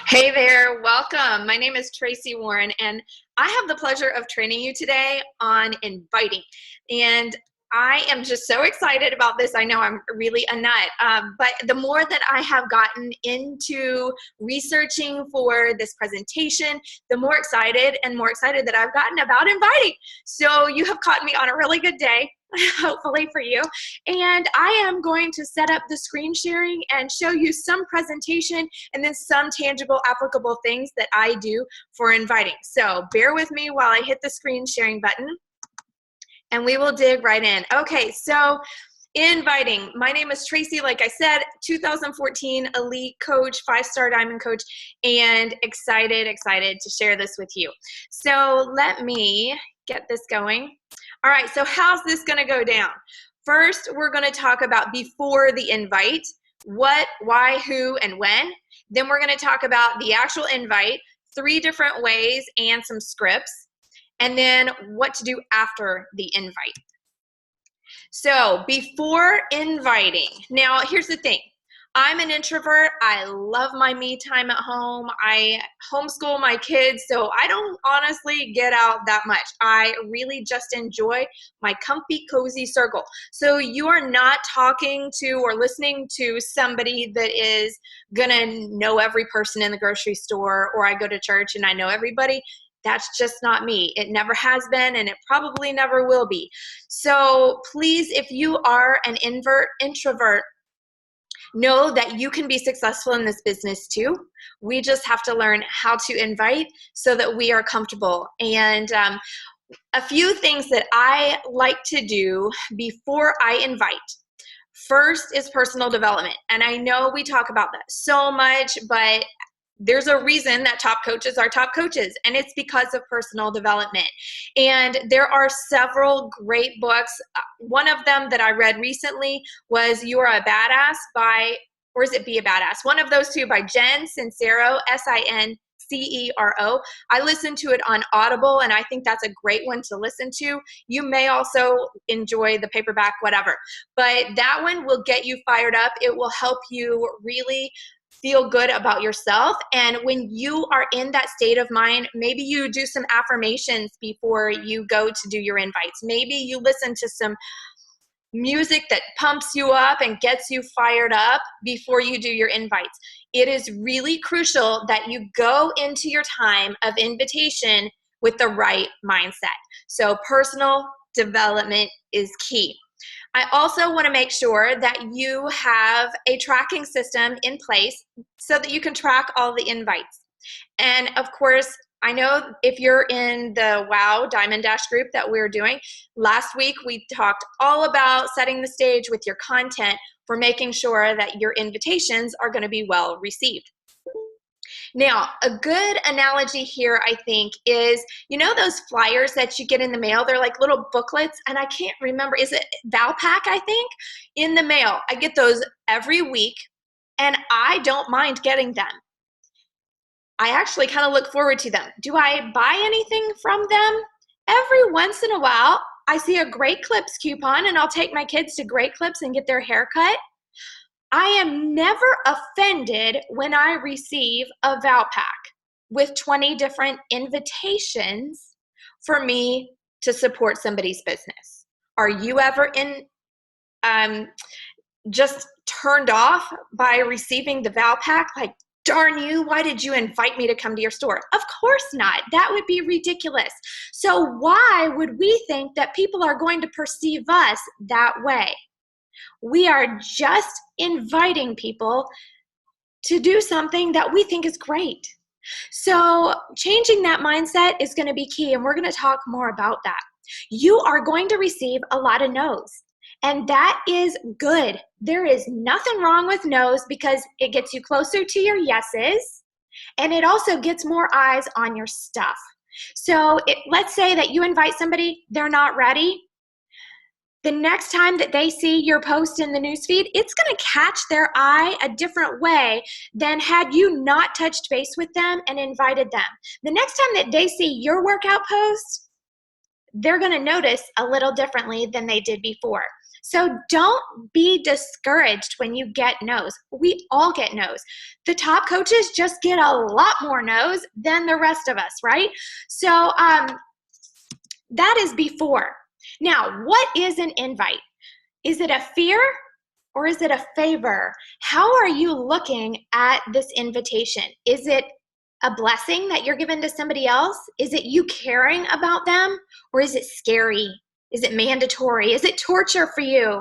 Hey there, welcome. My name is Traci Warren, and I have the pleasure of training you today on inviting. And I am just so excited about this. I know I'm really a nut, but the more that I have gotten into researching for this presentation, the more excited that I've gotten about inviting. So you have caught me on a really good day, hopefully for you. And I am going to set up the screen sharing and show you some presentation and then some tangible applicable things that I do for inviting. So bear with me while I hit the screen sharing button and we will dig right in. Okay, so inviting. My name is Traci, like I said, 2014 Elite Coach, 5-star Diamond Coach, and excited to share this with you. So let me get this going. All right, so how's this gonna go down? First, we're gonna talk about before the invite, what, why, who, and when. Then we're gonna talk about the actual invite, 3 different ways and some scripts, and then what to do after the invite. So before inviting, now here's the thing. I'm an introvert. I love my me time at home. I homeschool my kids, so I don't honestly get out that much. I really just enjoy my comfy, cozy circle. So you are not talking to or listening to somebody that is gonna know every person in the grocery store, or I go to church and I know everybody. That's just not me. It never has been, and it probably never will be. So please, if you are an introvert, know that you can be successful in this business too. We just have to learn how to invite so that we are comfortable. And a few things that I like to do before I invite. First is personal development. And I know we talk about that so much, but there's a reason that top coaches are top coaches, and it's because of personal development. And there are several great books. One of them that I read recently was You Are a Badass by, or is it Be a Badass? One of those two by Jen Sincero, Sincero. I listened to it on Audible, and I think that's a great one to listen to. You may also enjoy the paperback, whatever. But that one will get you fired up. It will help you really feel good about yourself. And when you are in that state of mind, maybe you do some affirmations before you go to do your invites. Maybe you listen to some music that pumps you up and gets you fired up before you do your invites. It is really crucial that you go into your time of invitation with the right mindset. So personal development is key. I also want to make sure that you have a tracking system in place so that you can track all the invites. And of course, I know if you're in the WOW Diamond Dash group that we're doing, last week we talked all about setting the stage with your content for making sure that your invitations are going to be well received. Now, a good analogy here, I think, is, you know those flyers that you get in the mail? They're like little booklets, and I can't remember, is it Valpak, I think? In the mail. I get those every week, and I don't mind getting them. I actually kind of look forward to them. Do I buy anything from them? Every once in a while, I see a Great Clips coupon, and I'll take my kids to Great Clips and get their hair cut. I am never offended when I receive a Valpak with 20 different invitations for me to support somebody's business. Are you ever just turned off by receiving the Valpak? Like, darn you, why did you invite me to come to your store? Of course not. That would be ridiculous. So why would we think that people are going to perceive us that way? We are just inviting people to do something that we think is great. So changing that mindset is going to be key, and we're going to talk more about that. You are going to receive a lot of no's, and that is good. There is nothing wrong with no's because it gets you closer to your yeses, and it also gets more eyes on your stuff. So let's say that you invite somebody, they're not ready. The next time that they see your post in the newsfeed, it's going to catch their eye a different way than had you not touched base with them and invited them. The next time that they see your workout post, they're going to notice a little differently than they did before. So don't be discouraged when you get no's. We all get no's. The top coaches just get a lot more no's than the rest of us, right? So that is before. Now, what is an invite? Is it a fear or is it a favor? How are you looking at this invitation? Is it a blessing that you're giving to somebody else? Is it you caring about them? Or is it scary? Is it mandatory? Is it torture for you?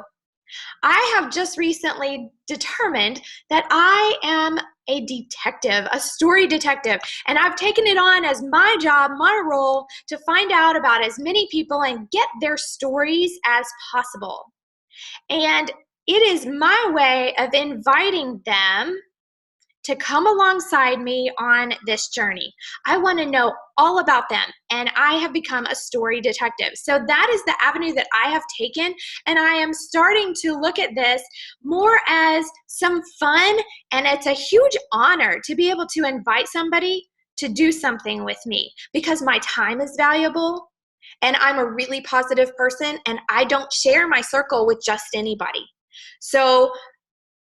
I have just recently determined that I am a detective, a story detective, and I've taken it on as my job, my role, to find out about as many people and get their stories as possible. And it is my way of inviting them to come alongside me on this journey. I want to know all about them, and I have become a story detective. So that is the avenue that I have taken, and I am starting to look at this more as some fun, and it's a huge honor to be able to invite somebody to do something with me because my time is valuable, and I'm a really positive person, and I don't share my circle with just anybody. So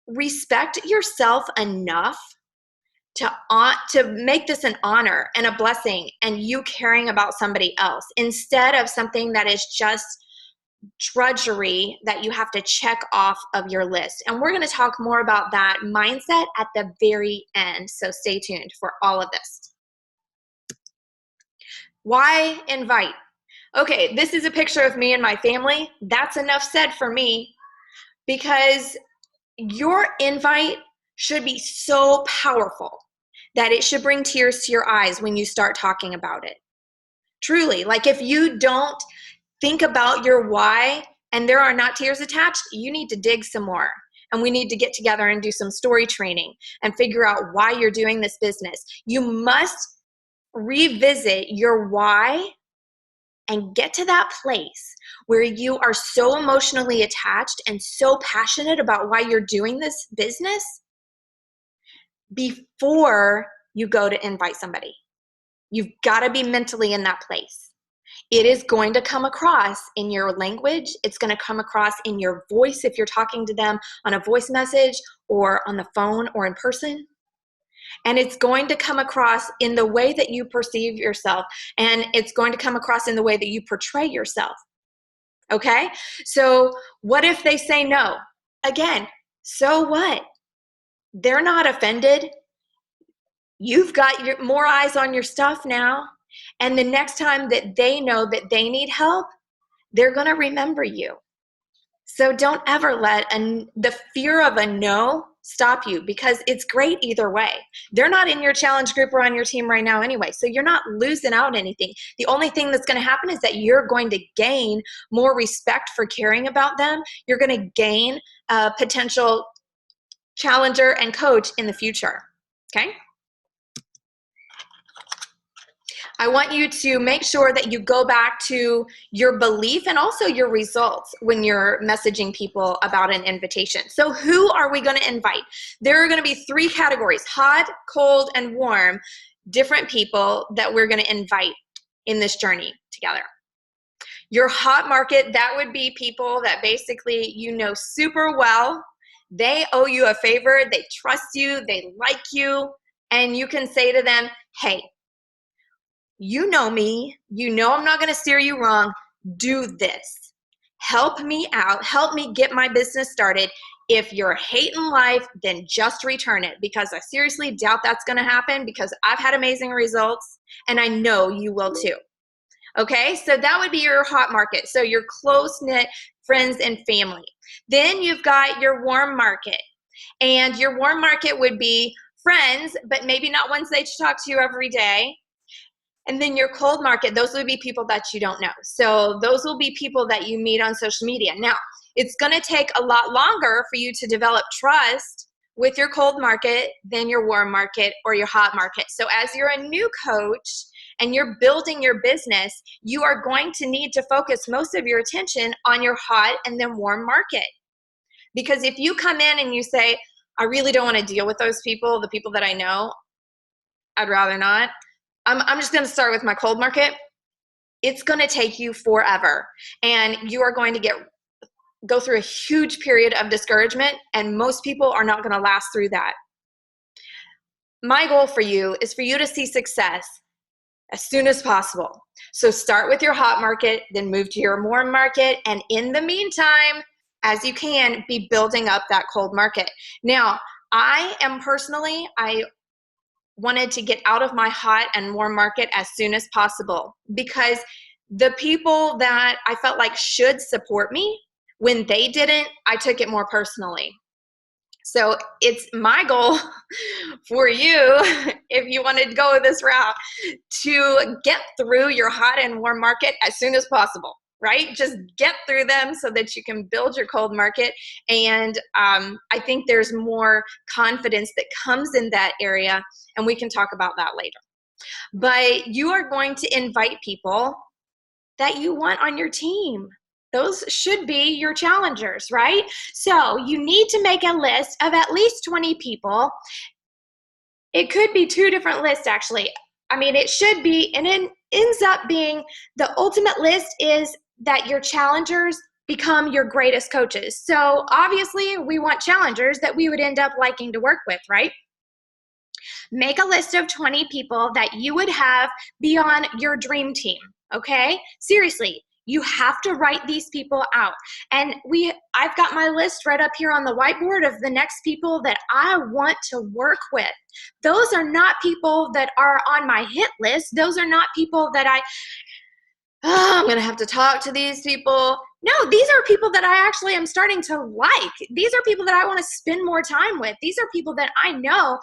respect yourself enough to make this an honor and a blessing and you caring about somebody else instead of something that is just drudgery that you have to check off of your list. And we're going to talk more about that mindset at the very end. So stay tuned for all of this. Why invite? Okay, this is a picture of me and my family. That's enough said for me because your invite should be so powerful that it should bring tears to your eyes when you start talking about it. Truly, like if you don't think about your why and there are not tears attached, you need to dig some more. And we need to get together and do some story training and figure out why you're doing this business. You must revisit your why and get to that place where you are so emotionally attached and so passionate about why you're doing this business before you go to invite somebody. You've got to be mentally in that place. It is going to come across in your language. It's going to come across in your voice if you're talking to them on a voice message or on the phone or in person. And it's going to come across in the way that you perceive yourself. And it's going to come across in the way that you portray yourself. Okay? So what if they say no? Again, so what? They're not offended. You've got more eyes on your stuff now. And the next time that they know that they need help, they're going to remember you. So don't ever let the fear of a no stop you because it's great either way. They're not in your challenge group or on your team right now anyway, so you're not losing out anything. The only thing that's going to happen is that you're going to gain more respect for caring about them. You're going to gain a potential challenger and coach in the future, okay? I want you to make sure that you go back to your belief and also your results when you're messaging people about an invitation. So who are we going to invite? There are going to be 3 categories: hot, cold, and warm, different people that we're going to invite in this journey together. Your hot market, that would be people that basically you know super well. They owe you a favor. They trust you. They like you. And you can say to them, hey, you know me, you know I'm not going to steer you wrong, do this. Help me out, help me get my business started. If you're hating life, then just return it because I seriously doubt that's going to happen because I've had amazing results and I know you will too. Okay, so that would be your hot market. So your close-knit friends and family. Then you've got your warm market. And your warm market would be friends, but maybe not ones that talk to you every day. And then your cold market, those would be people that you don't know. So those will be people that you meet on social media. Now, it's going to take a lot longer for you to develop trust with your cold market than your warm market or your hot market. So as you're a new coach and you're building your business, you are going to need to focus most of your attention on your hot and then warm market. Because if you come in and you say, I really don't want to deal with those people, the people that I know, I'd rather not. I'm just going to start with my cold market. It's going to take you forever. And you are going to get go through a huge period of discouragement, and most people are not going to last through that. My goal for you is for you to see success as soon as possible. So start with your hot market, then move to your warm market, and in the meantime, as you can, be building up that cold market. Now, I wanted to get out of my hot and warm market as soon as possible, because the people that I felt like should support me, when they didn't, I took it more personally. So it's my goal for you, if you wanted to go this route, to get through your hot and warm market as soon as possible, right? Just get through them so that you can build your cold market. And I think there's more confidence that comes in that area, and we can talk about that later. But you are going to invite people that you want on your team. Those should be your challengers, right? So you need to make a list of at least 20 people. It could be 2 different lists, actually. I mean, it should be, and it ends up being, the ultimate list is that your challengers become your greatest coaches. So obviously we want challengers that we would end up liking to work with, right? Make a list of 20 people that you would have be on your dream team, okay? Seriously, you have to write these people out. And I've got my list right up here on the whiteboard of the next people that I want to work with. Those are not people that are on my hit list. Those are not people that I'm going to have to talk to these people. No, these are people that I actually am starting to like. These are people that I want to spend more time with. These are people that I know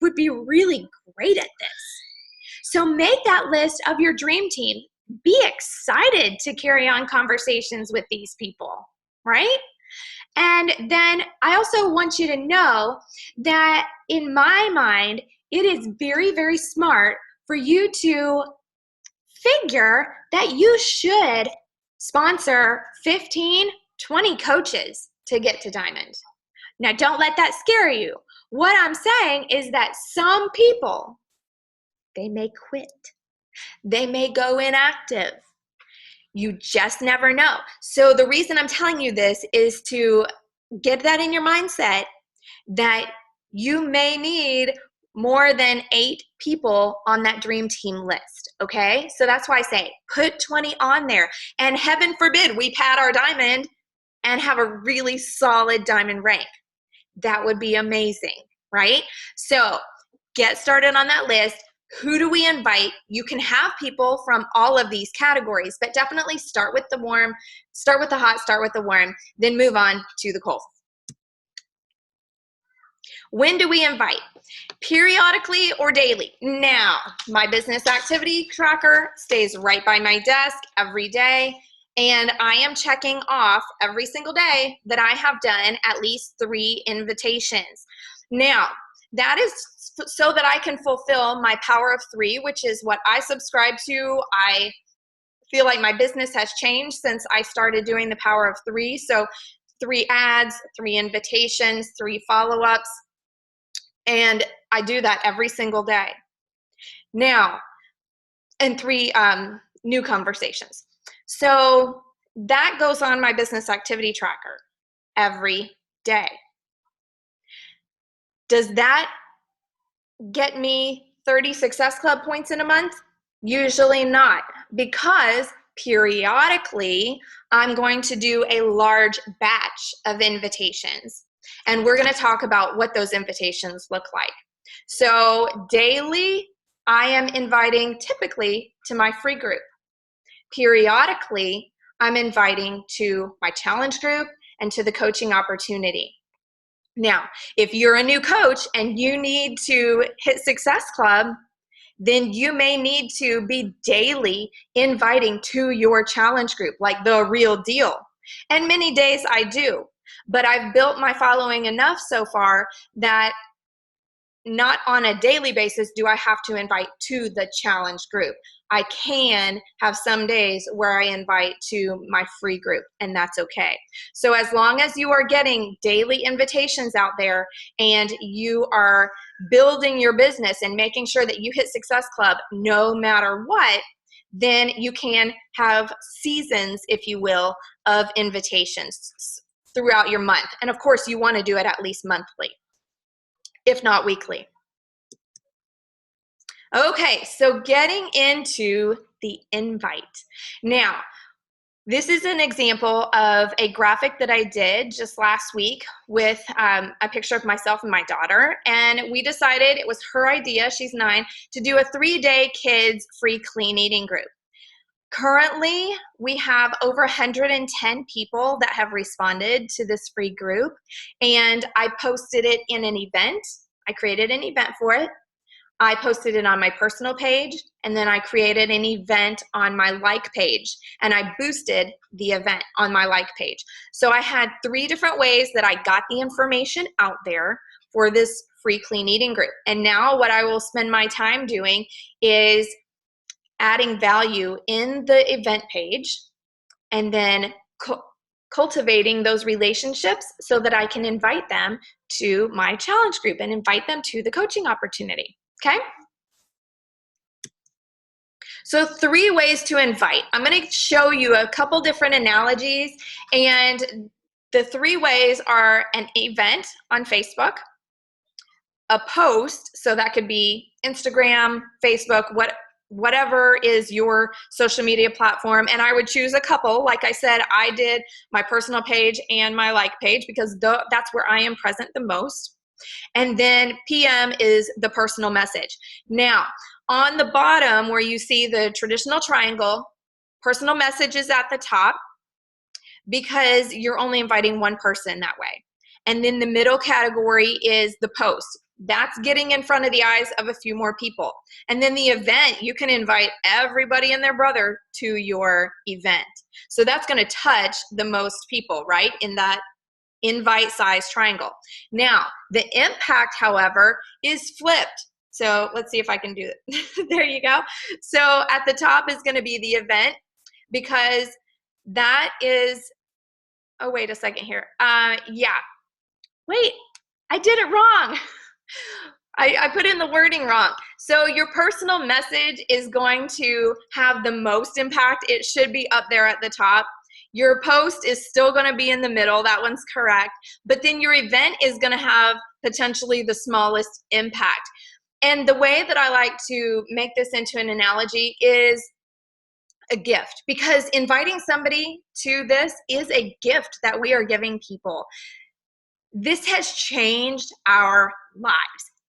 would be really great at this. So make that list of your dream team. Be excited to carry on conversations with these people, right? And then I also want you to know that in my mind, it is very, very smart for you to figure that you should sponsor 15, 20 coaches to get to Diamond. Now, don't let that scare you. What I'm saying is that some people, they may quit. They may go inactive. You just never know. So the reason I'm telling you this is to get that in your mindset that you may need more than 8 people on that dream team list, okay? So that's why I say put 20 on there. And heaven forbid we pad our diamond and have a really solid diamond rank. That would be amazing, right? So get started on that list. Who do we invite? You can have people from all of these categories, but definitely start with the warm, start with the hot, start with the warm, then move on to the cold. When do we invite? Periodically or daily? Now, my business activity tracker stays right by my desk every day, and I am checking off every single day that I have done at least 3 invitations. Now, that is so that I can fulfill my power of 3, which is what I subscribe to. I feel like my business has changed since I started doing the power of 3. So 3 ads, 3 invitations, 3 follow-ups, and I do that every single day. Now, and 3 new conversations. So that goes on my business activity tracker every day. Does that get me 30 Success Club points in a month? Usually not, because periodically I'm going to do a large batch of invitations. And we're going to talk about what those invitations look like. So daily, I am inviting typically to my free group. Periodically, I'm inviting to my challenge group and to the coaching opportunity. Now, if you're a new coach and you need to hit Success Club, then you may need to be daily inviting to your challenge group, like the real deal. And many days I do, but I've built my following enough so far that not on a daily basis do I have to invite to the challenge group. I can have some days where I invite to my free group, and that's okay. So as long as you are getting daily invitations out there and you are building your business and making sure that you hit Success Club no matter what, then you can have seasons, if you will, of invitations. throughout your month. And of course, you want to do it at least monthly, if not weekly. Okay, so getting into the invite. Now, this is an example of a graphic that I did just last week with a picture of myself and my daughter. And we decided, it was her idea, she's 9, to do a 3-day kids free clean eating group. Currently, we have over 110 people that have responded to this free group. And I posted it in an event. I created an event for it. I posted it on my personal page, and then I created an event on my like page, and I boosted the event on my like page. So I had 3 different ways that I got the information out there for this free clean eating group. And now what I will spend my time doing is adding value in the event page, and then cultivating those relationships so that I can invite them to my challenge group and invite them to the coaching opportunity. Okay? So 3 ways to invite. I'm going to show you a couple different analogies, and the 3 ways are an event on Facebook, a post, so that could be Instagram, Facebook, whatever is your social media platform, and I would choose a couple. Like I said, I did my personal page and my like page because that's where I am present the most. And then PM is the personal message. Now, on the bottom where you see the traditional triangle, personal message is at the top because you're only inviting one person that way. And then the middle category is the post. That's getting in front of the eyes of a few more people. And then the event, you can invite everybody and their brother to your event. So that's going to touch the most people, right, in that invite size triangle. Now, the impact, however, is flipped. So let's see if I can do it. There you go. So at the top is going to be the event, because that is, oh, wait a second here. Yeah. Wait, I did it wrong. I put in the wording wrong. So your personal message is going to have the most impact. It should be up there at the top. Your post is still going to be in the middle. That one's correct. But then your event is going to have potentially the smallest impact. And the way that I like to make this into an analogy is a gift, because inviting somebody to this is a gift that we are giving people. This has changed our lives.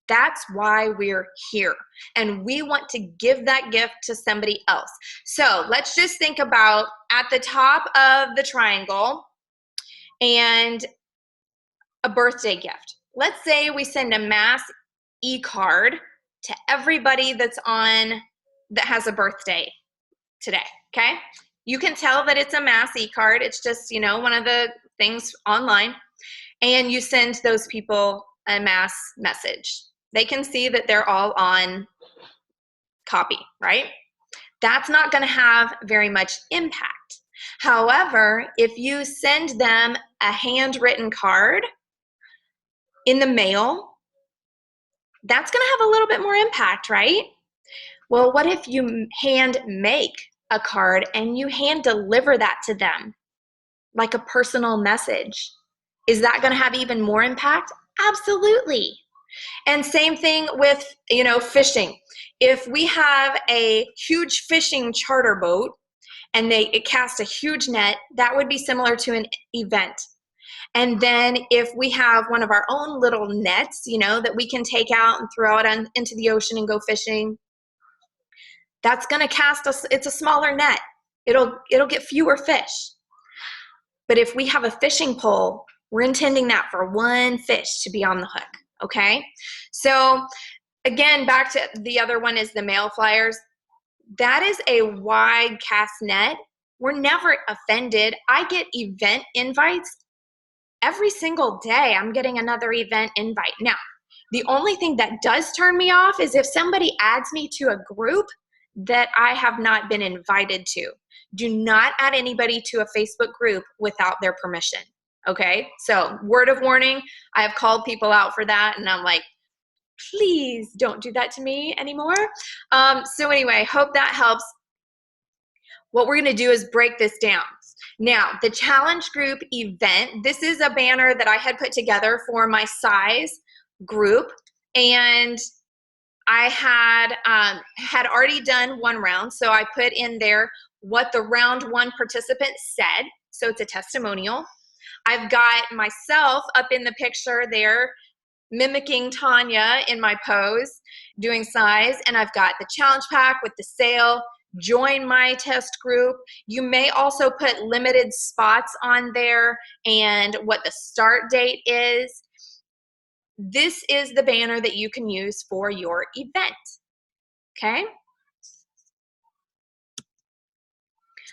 That's why we're here. And we want to give that gift to somebody else. So let's just think about at the top of the triangle and a birthday gift. Let's say we send a mass e-card to everybody that has a birthday today, okay? You can tell that it's a mass e-card. It's just, one of the things online. And you send those people a mass message. They can see that they're all on copy, right? That's not going to have very much impact. However, if you send them a handwritten card in the mail, that's going to have a little bit more impact, right? Well, what if you hand make a card and you hand deliver that to them like a personal message? Is that going to have even more impact? Absolutely. And same thing with, fishing. If we have a huge fishing charter boat and it casts a huge net, that would be similar to an event. And then if we have one of our own little nets, that we can take out and throw it into the ocean and go fishing, that's going to it's a smaller net. It'll get fewer fish. But if we have a fishing pole, we're intending that for one fish to be on the hook. Okay, so again, back to the other one is the mail flyers. That is a wide cast net. We're never offended. I get event invites every single day. I'm getting another event invite. Now, the only thing that does turn me off is if somebody adds me to a group that I have not been invited to. Do not add anybody to a Facebook group without their permission. Okay, so word of warning, I have called people out for that, and I'm like, please don't do that to me anymore. So anyway, hope that helps. What we're going to do is break this down. Now, the challenge group event, this is a banner that I had put together for my size group, and I had already done one round, so I put in there what the round one participant said, so it's a testimonial. I've got myself up in the picture there, mimicking Tanya in my pose, doing size, and I've got the challenge pack with the sale, join my test group. You may also put limited spots on there and what the start date is. This is the banner that you can use for your event, okay?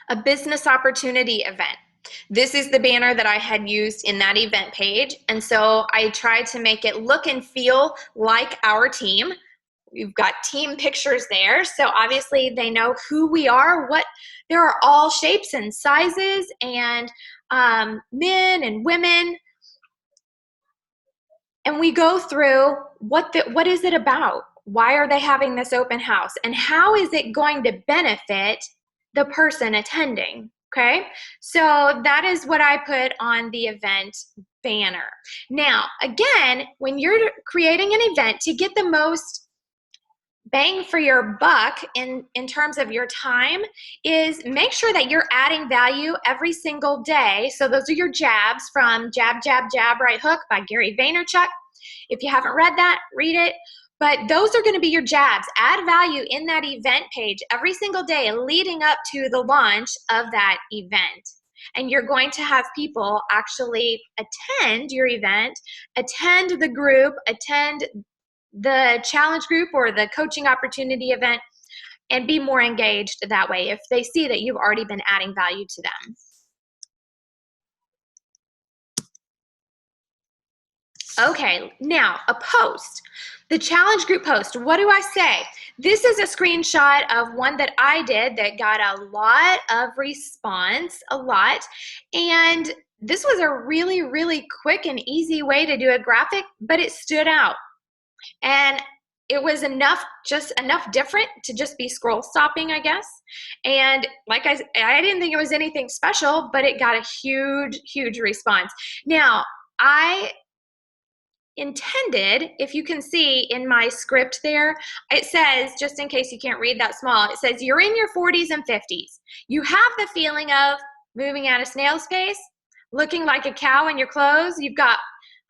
A business opportunity event. This is the banner that I had used in that event page, and so I tried to make it look and feel like our team. We've got team pictures there, so obviously they know who we are. There are all shapes and sizes, and men and women, and we go through what is it about? Why are they having this open house? And how is it going to benefit the person attending? Okay, so that is what I put on the event banner. Now, again, when you're creating an event, to get the most bang for your buck in terms of your time, is make sure that you're adding value every single day. So those are your jabs from Jab, Jab, Jab, Right Hook by Gary Vaynerchuk. If you haven't read that, read it. But those are going to be your jabs. Add value in that event page every single day leading up to the launch of that event. And you're going to have people actually attend your event, attend the group, attend the challenge group or the coaching opportunity event, and be more engaged that way if they see that you've already been adding value to them. Okay, now a post. The challenge group post, what do I say? This is a screenshot of one that I did that got a lot of response, and this was a really, really quick and easy way to do a graphic, but it stood out. And it was just enough different to just be scroll stopping, I guess. And like I didn't think it was anything special, but it got a huge, huge response. Now, I intended, if you can see in my script there, it says, just in case you can't read that small, it says, you're in your 40s and 50s. You have the feeling of moving at a snail's pace, looking like a cow in your clothes. You've got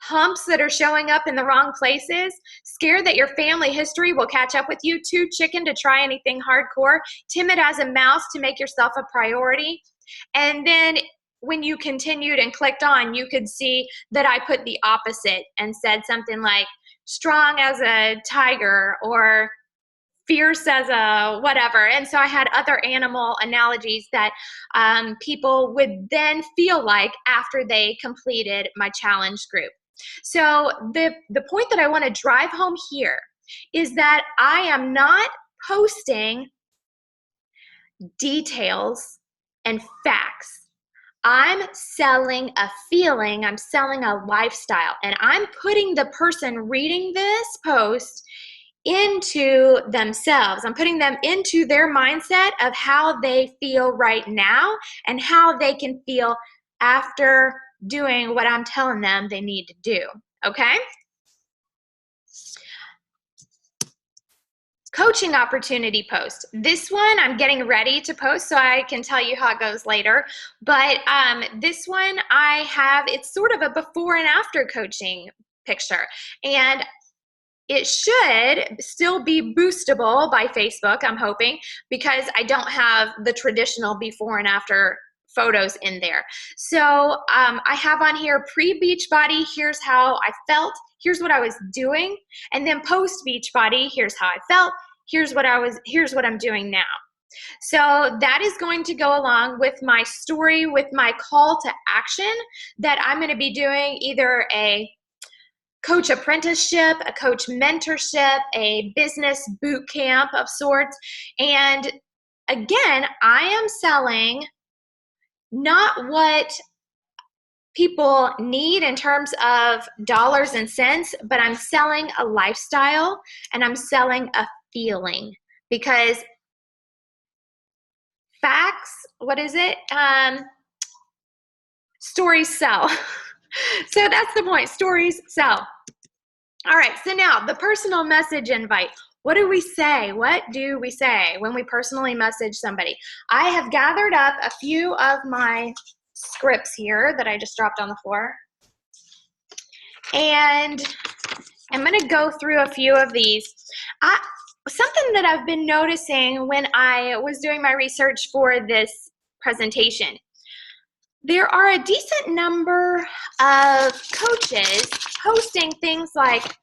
humps that are showing up in the wrong places, scared that your family history will catch up with you, too chicken to try anything hardcore, timid as a mouse to make yourself a priority. And then when you continued and clicked on, you could see that I put the opposite and said something like strong as a tiger or fierce as a whatever. And so I had other animal analogies that people would then feel like after they completed my challenge group. So the point that I want to drive home here is that I am not posting details and facts. I'm selling a feeling, I'm selling a lifestyle, and I'm putting the person reading this post into themselves. I'm putting them into their mindset of how they feel right now and how they can feel after doing what I'm telling them they need to do, okay? Coaching opportunity post. This one I'm getting ready to post so I can tell you how it goes later. But this one it's sort of a before and after coaching picture. And it should still be boostable by Facebook, I'm hoping, because I don't have the traditional before and after photos in there. So I have on here pre-Beachbody, here's how I felt, here's what I was doing, and then post-Beachbody, here's how I felt, here's what I'm doing now. So that is going to go along with my story, with my call to action that I'm going to be doing, either a coach apprenticeship, a coach mentorship, a business boot camp of sorts. And again, I am selling not what people need in terms of dollars and cents, but I'm selling a lifestyle and I'm selling a feeling, because facts, what is it? Stories sell. So that's the point. Stories sell. All right, so now the personal message invite. What do we say? What do we say when we personally message somebody? I have gathered up a few of my scripts here that I just dropped on the floor. And I'm going to go through a few of these. Something that I've been noticing when I was doing my research for this presentation, there are a decent number of coaches posting things like,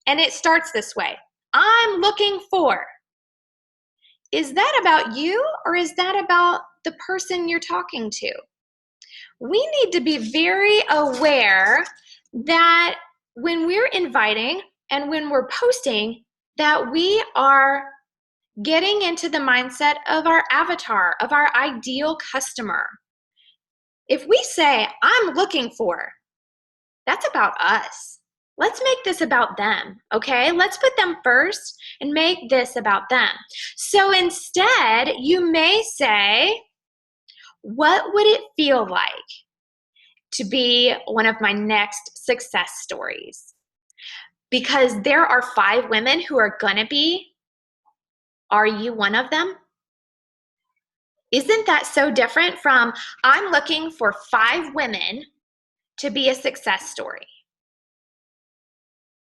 and it starts this way, I'm looking for. Is that about you or is that about the person you're talking to? We need to be very aware that when we're inviting and when we're posting, that we are getting into the mindset of our avatar, of our ideal customer. If we say, I'm looking for, that's about us. Let's make this about them, okay? Let's put them first and make this about them. So instead, you may say, what would it feel like to be one of my next success stories? Because there are 5 women who are gonna be. Are you one of them? Isn't that so different from, I'm looking for 5 women to be a success story?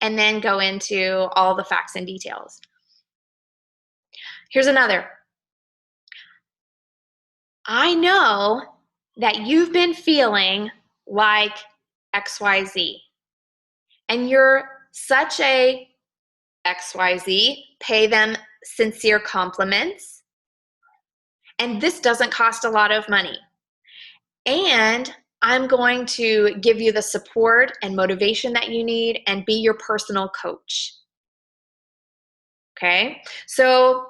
And then go into all the facts and details. Here's another. I know that you've been feeling like XYZ, and you're such a XYZ, pay them sincere compliments, and this doesn't cost a lot of money. And I'm going to give you the support and motivation that you need and be your personal coach. Okay, so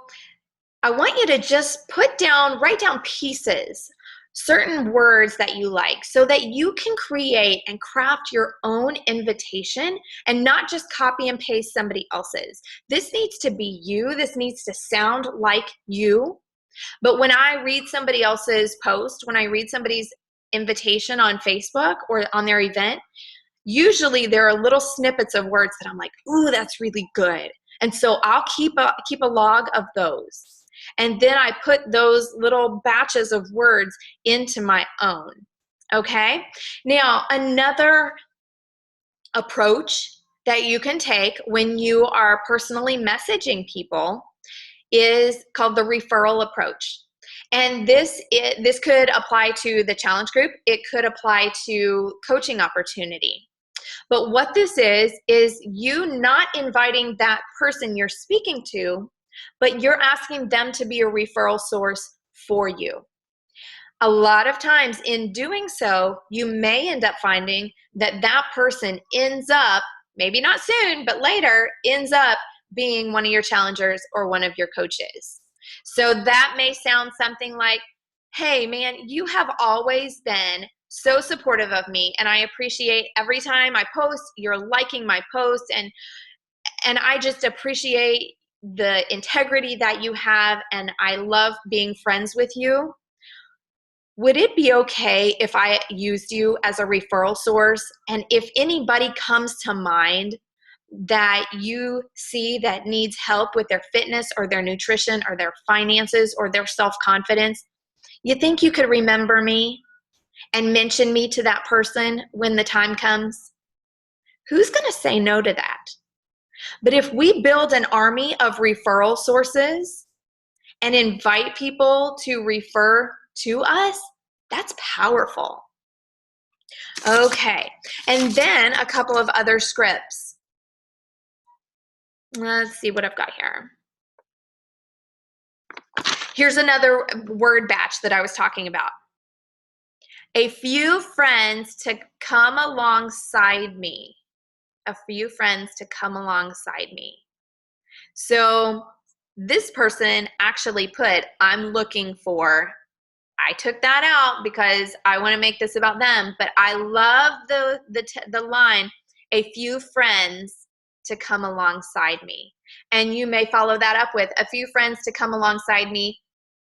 I want you to just write down pieces, certain words that you like, so that you can create and craft your own invitation and not just copy and paste somebody else's. This needs to be you. This needs to sound like you. But when I read somebody else's post, when I read somebody's invitation on Facebook or on their event, usually there are little snippets of words that I'm like, ooh, that's really good. And so I'll keep a log of those. And then I put those little batches of words into my own. Okay? Now, another approach that you can take when you are personally messaging people is called the referral approach. And this could apply to the challenge group. It could apply to coaching opportunity. But what this is you not inviting that person you're speaking to, but you're asking them to be a referral source for you. A lot of times in doing so, you may end up finding that that person ends up, maybe not soon, but later, ends up being one of your challengers or one of your coaches. So that may sound something like, hey man, you have always been so supportive of me, and I appreciate every time I post, you're liking my post, and I just appreciate the integrity that you have, and I love being friends with you. Would it be okay if I used you as a referral source? And if anybody comes to mind that you see that needs help with their fitness or their nutrition or their finances or their self-confidence, you think you could remember me and mention me to that person when the time comes? Who's going to say no to that? But if we build an army of referral sources and invite people to refer to us, that's powerful. Okay, and then a couple of other scripts. Let's see what I've got here. Here's another word batch that I was talking about. A few friends to come alongside me. A few friends to come alongside me. So this person actually put, I'm looking for. I took that out because I want to make this about them, but I love the line, a few friends to come alongside me. And you may follow that up with a few friends to come alongside me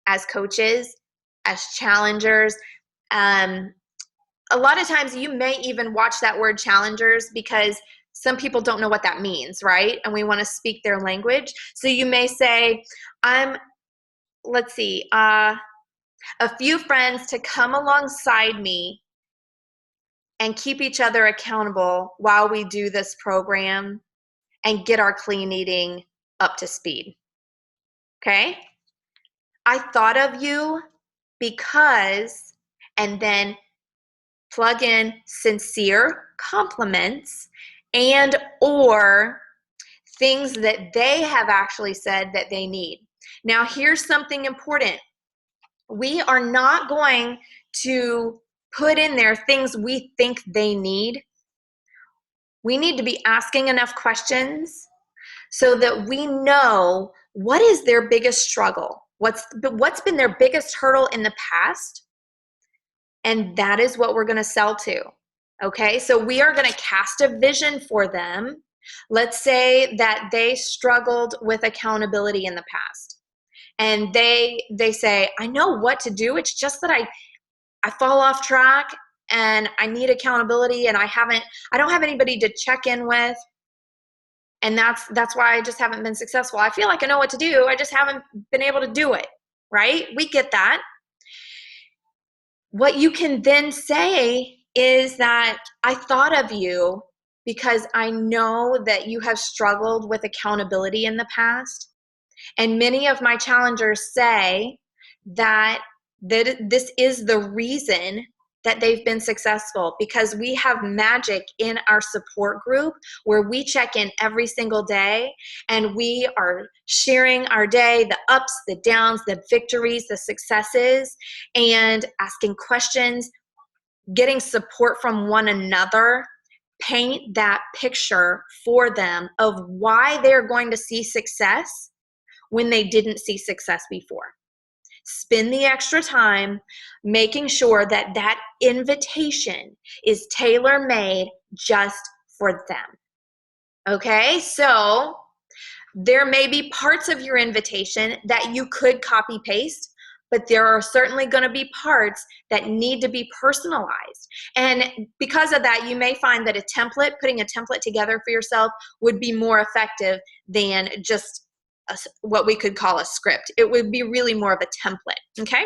as coaches, as challengers, a lot of times you may even watch that word challengers because some people don't know what that means, right? And we want to speak their language. So you may say, let's see, a few friends to come alongside me and keep each other accountable while we do this program and get our clean eating up to speed. Okay? I thought of you because, and then plug in sincere compliments and or things that they have actually said that they need. Now, here's something important. We are not going to put in there things we think they need. We need to be asking enough questions so that we know what is their biggest struggle, what's been their biggest hurdle in the past, and that is what we're going to sell to. Okay, so we are going to cast a vision for them. Let's say that they struggled with accountability in the past, and they say, I know what to do, it's just that I fall off track and I need accountability and I don't have anybody to check in with. And that's why I just haven't been successful. I feel like I know what to do. I just haven't been able to do it, right? We get that. What you can then say is that I thought of you because I know that you have struggled with accountability in the past. And many of my challengers say that this is the reason that they've been successful, because we have magic in our support group where we check in every single day and we are sharing our day, the ups, the downs, the victories, the successes, and asking questions, getting support from one another. Paint that picture for them of why they're going to see success when they didn't see success before. Spend the extra time making sure that that invitation is tailor-made just for them. Okay, so there may be parts of your invitation that you could copy paste, but there are certainly going to be parts that need to be personalized. And because of that, you may find that putting a template together for yourself would be more effective than just what we could call a script. It would be really more of a template, okay?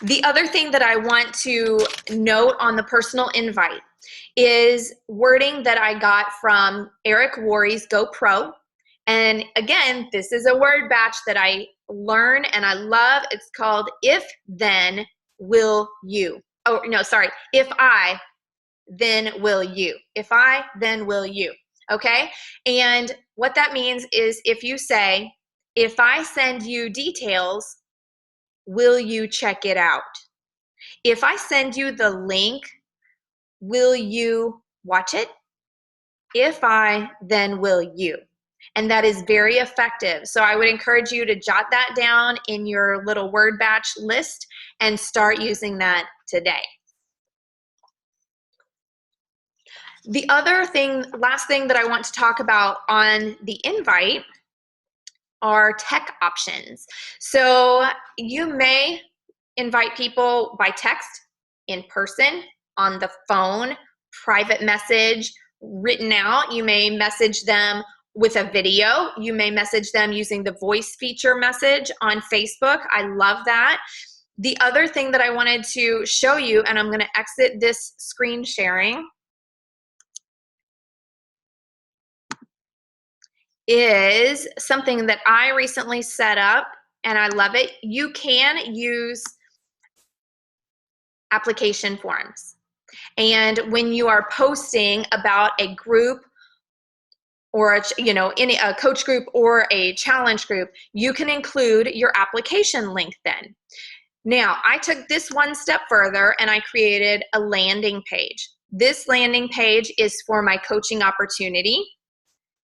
The other thing that I want to note on the personal invite is wording that I got from Eric Worre's Go Pro. And again, this is a word batch that I learn and I love. It's called If Then Will You. Oh, no, sorry. If I, then will you. If I, then will you. Okay? And what that means is if you say, if I send you details, will you check it out? If I send you the link, will you watch it? If I, then will you. And that is very effective. So I would encourage you to jot that down in your little word batch list and start using that today. The last thing that I want to talk about on the invite are tech options. So you may invite people by text, in person, on the phone, private message, written out. You may message them with a video. You may message them using the voice feature message on Facebook. I love that. The other thing that I wanted to show you, and I'm going to exit this screen sharing, is something that I recently set up and I love it. You can use application forms. And when you are posting about a group or a coach group or a challenge group, you can include your application link then. Now, I took this one step further and I created a landing page. This landing page is for my coaching opportunity.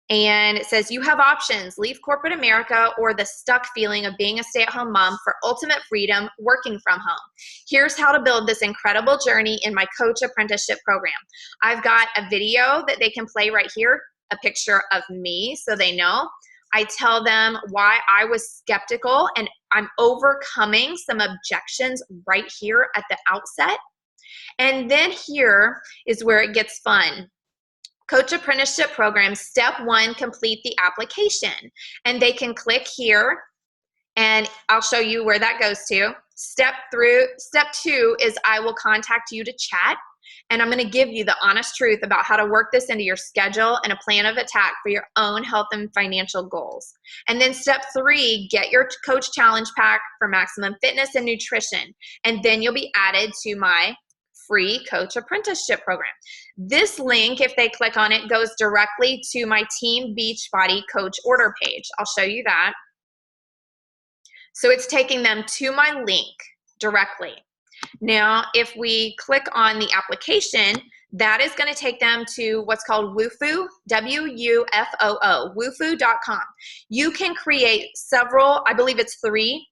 And it says, you have options: leave corporate America or the stuck feeling of being a stay-at-home mom for ultimate freedom working from home. Here's how to build this incredible journey in my coach apprenticeship program. I've got a video that they can play right here, a picture of me so they know. I tell them why I was skeptical, and I'm overcoming some objections right here at the outset. And then here is where it gets fun. Coach Apprenticeship Program, step 1, complete the application. And they can click here, and I'll show you where that goes to. Step 2 is I will contact you to chat, and I'm going to give you the honest truth about how to work this into your schedule and a plan of attack for your own health and financial goals. And then step 3, get your Coach Challenge Pack for maximum fitness and nutrition. And then you'll be added to my free Coach Apprenticeship Program. This link, if they click on it, goes directly to my Team Beachbody Coach order page. I'll show you that. So it's taking them to my link directly. Now, if we click on the application, that is going to take them to what's called Wufoo, W-U-F-O-O, wufoo.com. You can create several, I believe it's 3.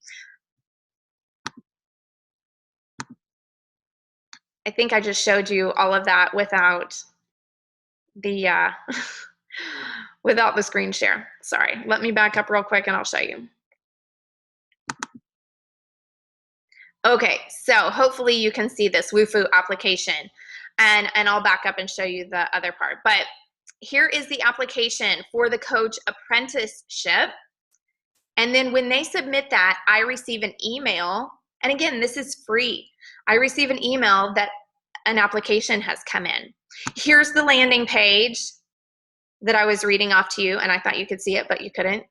I think I just showed you all of that without the without the screen share. Sorry, let me back up real quick and I'll show you. Okay, so hopefully you can see this Wufoo application, and I'll back up and show you the other part. But here is the application for the Coach Apprenticeship. And then when they submit that, I receive an email. And again, this is free. I receive an email that an application has come in. Here's the landing page that I was reading off to you, and I thought you could see it, but you couldn't.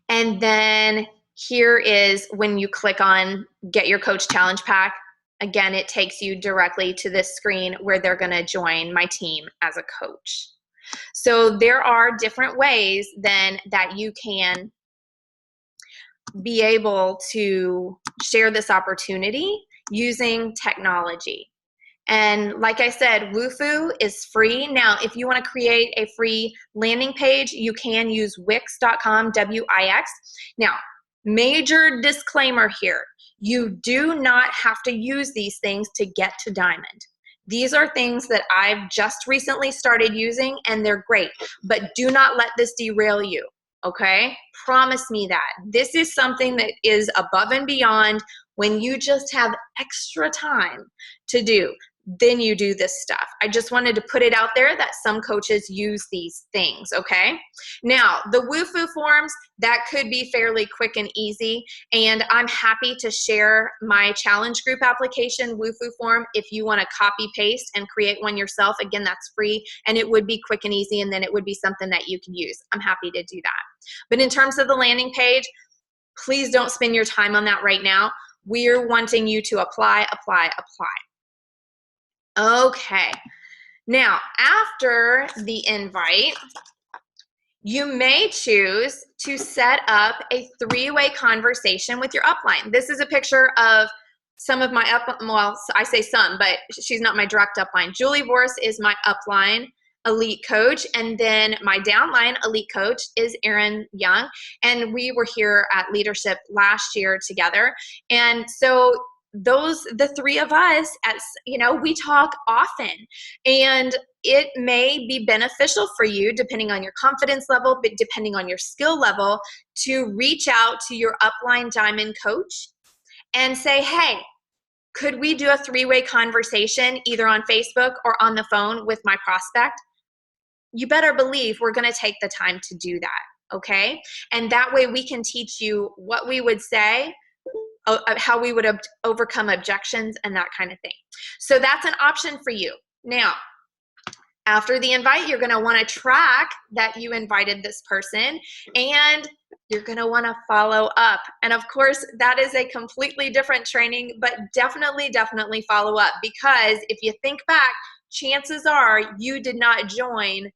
And then here is when you click on Get Your Coach Challenge Pack. Again, it takes you directly to this screen where they're going to join my team as a coach. So there are different ways then that you can be able to share this opportunity using technology. And like I said, Wufoo is free. Now, if you want to create a free landing page, you can use Wix.com, W-I-X. Now, major disclaimer here. You do not have to use these things to get to Diamond. These are things that I've just recently started using, and they're great. But do not let this derail you, okay? Promise me that. This is something that is above and beyond when you just have extra time to do. Then you do this stuff. I just wanted to put it out there that some coaches use these things, okay? Now, the Wufoo forms, that could be fairly quick and easy, and I'm happy to share my challenge group application Wufoo form if you want to copy paste and create one yourself. Again, that's free, and it would be quick and easy, and then it would be something that you can use. I'm happy to do that. But in terms of the landing page, please don't spend your time on that right now. We're wanting you to apply, apply, apply. Okay, now after the invite, you may choose to set up a 3-way conversation with your upline. This is a picture of some of my well, I say some, but she's not my direct upline. Julie Vorse is my upline elite coach, and then my downline elite coach is Erin Young, and we were here at Leadership last year together. And so the 3 of us, as you know, we talk often, and it may be beneficial for you, depending on your confidence level, but depending on your skill level, to reach out to your upline Diamond coach and say, hey, could we do a 3-way conversation either on Facebook or on the phone with my prospect? You better believe we're going to take the time to do that, okay? And that way we can teach you what we would say, how we would overcome objections and that kind of thing. So that's an option for you. Now, after the invite, you're going to want to track that you invited this person, and you're going to want to follow up. And of course, that is a completely different training, but definitely follow up, because if you think back, chances are you did not join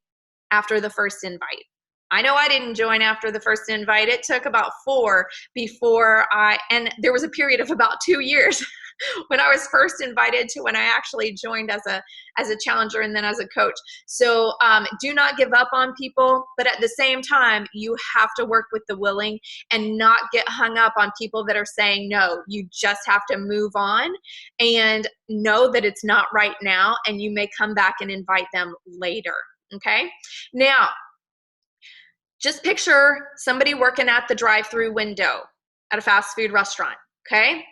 after the first invite. I know I didn't join after the first invite. It took about 4 before and there was a period of about 2 years when I was first invited to when I actually joined as a challenger and then as a coach. So do not give up on people, but at the same time, you have to work with the willing and not get hung up on people that are saying no. You just have to move on and know that it's not right now, and you may come back and invite them later. okay? Now, just picture somebody working at the drive-through window at a fast food restaurant, okay?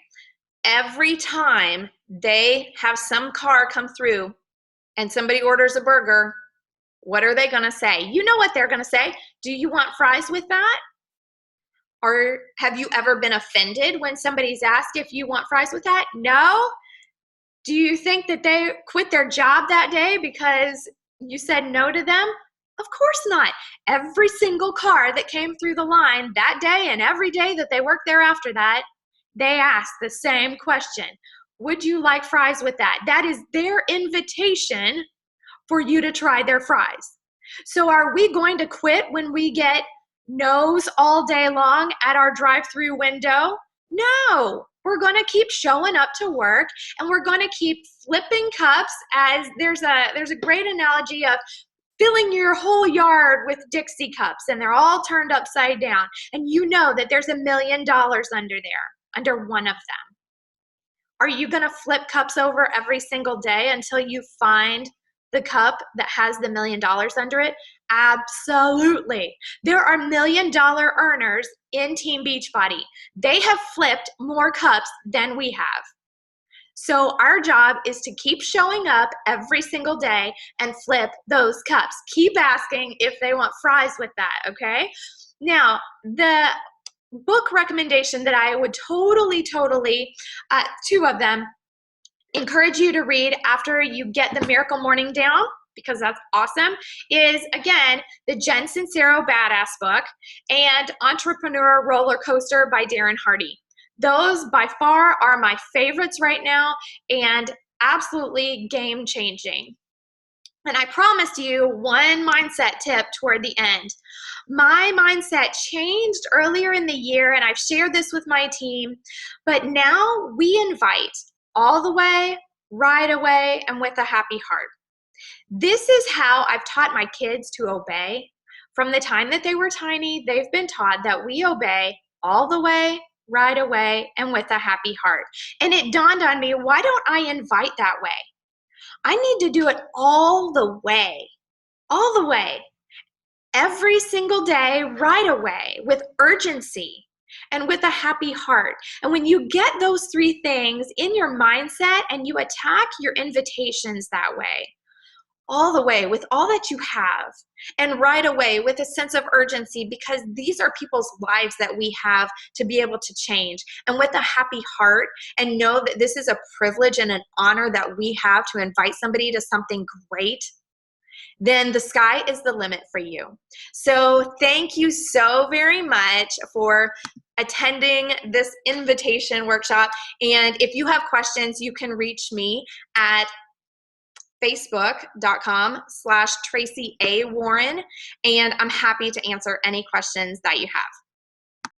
Every time they have some car come through and somebody orders a burger, what are they gonna say? You know what they're gonna say. Do you want fries with that? Or have you ever been offended when somebody's asked if you want fries with that? No? Do you think that they quit their job that day because you said no to them? Of course not. Every single car that came through the line that day and every day that they worked there after that, they asked the same question. Would you like fries with that? That is their invitation for you to try their fries. So are we going to quit when we get no's all day long at our drive-through window? No, we're going to keep showing up to work, and we're going to keep flipping cups. As there's a great analogy of filling your whole yard with Dixie cups, and they're all turned upside down, and you know that there's $1 million under there, under one of them. Are you going to flip cups over every single day until you find the cup that has the $1 million under it? Absolutely. There are $1 million earners in Team Beachbody. They have flipped more cups than we have. So our job is to keep showing up every single day and flip those cups. Keep asking if they want fries with that, okay? Now, the book recommendation that I would totally, two of them, encourage you to read after you get the Miracle Morning down, because that's awesome, is, again, the Jen Sincero Badass book and Entrepreneur Roller Coaster by Darren Hardy. Those by far are my favorites right now and absolutely game-changing. And I promised you one mindset tip toward the end. My mindset changed earlier in the year, and I've shared this with my team, but now we invite all the way, right away, and with a happy heart. This is how I've taught my kids to obey. From the time that they were tiny, they've been taught that we obey all the way, right away, and with a happy heart. And it dawned on me, why don't I invite that way? I need to do it all the way, every single day, right away, with urgency and with a happy heart. And when you get those three things in your mindset and you attack your invitations that way, all the way with all that you have, and right away with a sense of urgency, because these are people's lives that we have to be able to change, and with a happy heart, and know that this is a privilege and an honor that we have to invite somebody to something great, then the sky is the limit for you. So thank you so very much for attending this invitation workshop. And if you have questions, you can reach me at facebook.com/Traci A. Warren, and I'm happy to answer any questions that you have.